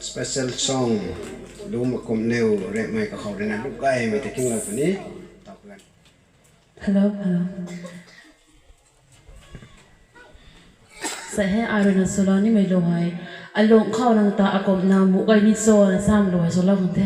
special song ดูมากลมเร็วเรไม่กับเขาเลยนะลูกไก่ไม่แต่กิ้งเราคนนี้ตอบกัน Hello sẽ hay ai rồi nó số lo ni mấy lô hay anh lộng khâu năng ta à cọp nào mũ cái nít xô là sam lô hay số lo không thế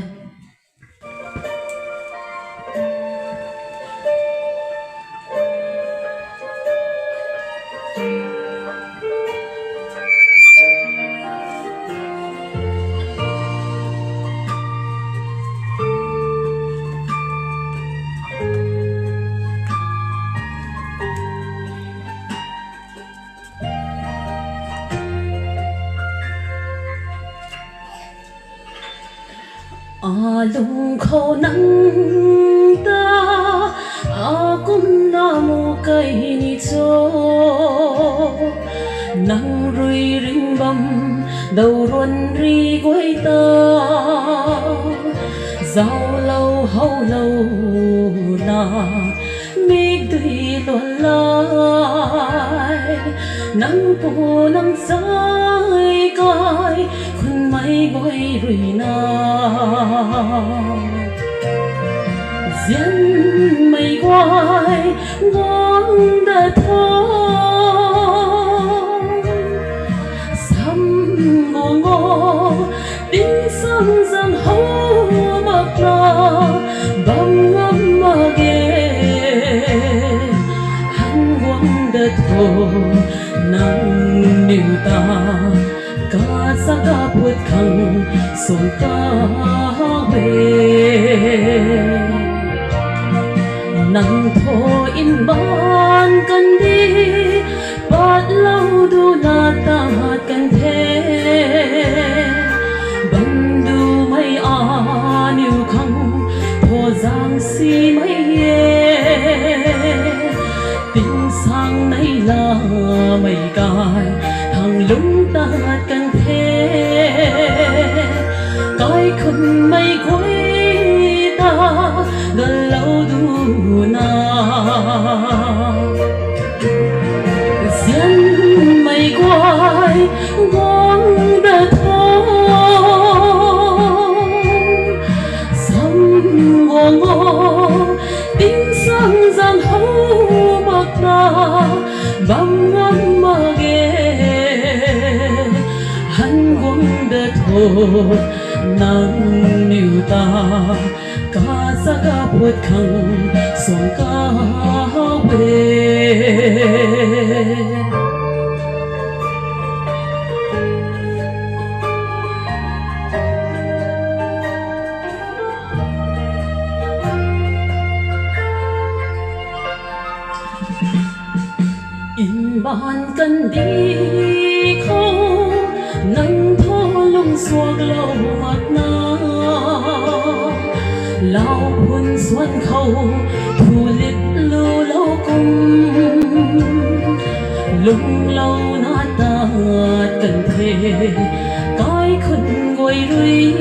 lung khâu nắng ta cũng namu cây ni cho nắng rui ring bầm đầu ruân ri quay ta giao lâu hậu lâu na mi tùy luồn lại nắng phù nắng say cay khôn mây quay rui na diễn mây quay ngón đã thô sắm ngô ngô tin sông rằng hấu bạc la băng ngâm mà ghê hắn quăng đã thô nắng níu ta cả sa cả buốt khăng sông ca về nắng thô in ban cần đi bát lâu đu na ta hát cần thế bằng đu mây a niu khăng thô giang si mây tình sang nay là mây cài thằng lúng ta hát cần thế cái khôn mây quay ta gần lâu đu na diễn mây quay ngón đã thô sông ngô ngô tiếng sang giang hấu bạc na băng ngâm mà ghê hắn quăng đã thô nắng níu ta cả sa cả buốt khăng sông ca về in ban cần đi không nắng thô lung xuông lâu mặt na lao buồn xuân khâu thu lít lưu lâu cùng lung lâu na ta cần thế cái khôn ngồi rui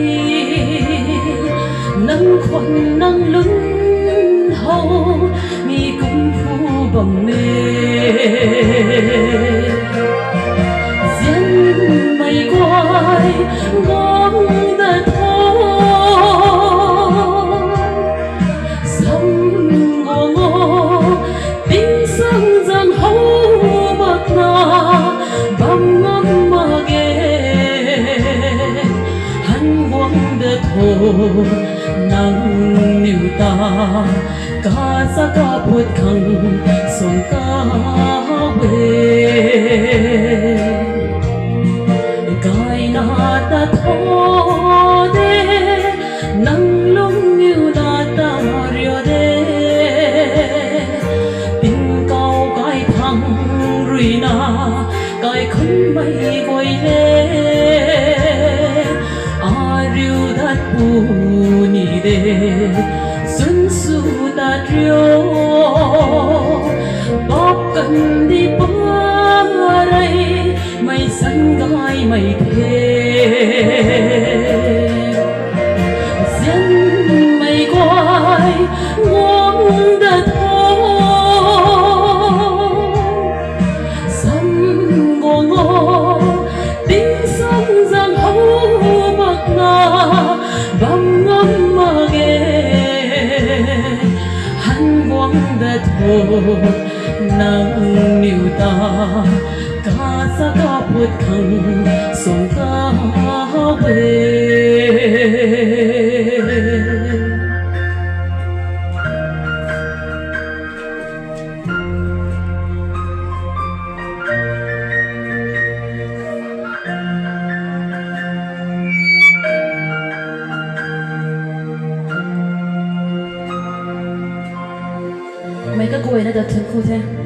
nắng khuẩn nắng lưng hậu mi cũng phu bằng mê diễn mây quay ngón đã thô sông ngô ngô tiếng sông giang hấu bạc na băng ngâm mà ghê hắn quăng đã thô nắng níu ta cả sa cả buốt khăng sông ca về cái na ta thô đê nắng lung yêu na ta rio đê tình cao cái thăng rui na cái khôn mây quay lê a riu dat pu ni đê xuân su ta rio bóp cần đi bó đây mây xanh gai mây thề diễn mây quay ngón đã thô sông ngô ngô tiếng sông giang hấu bạc nắng niu ta ca sa ca phut khang song ca về mấy cái quầy nó được thân khu thế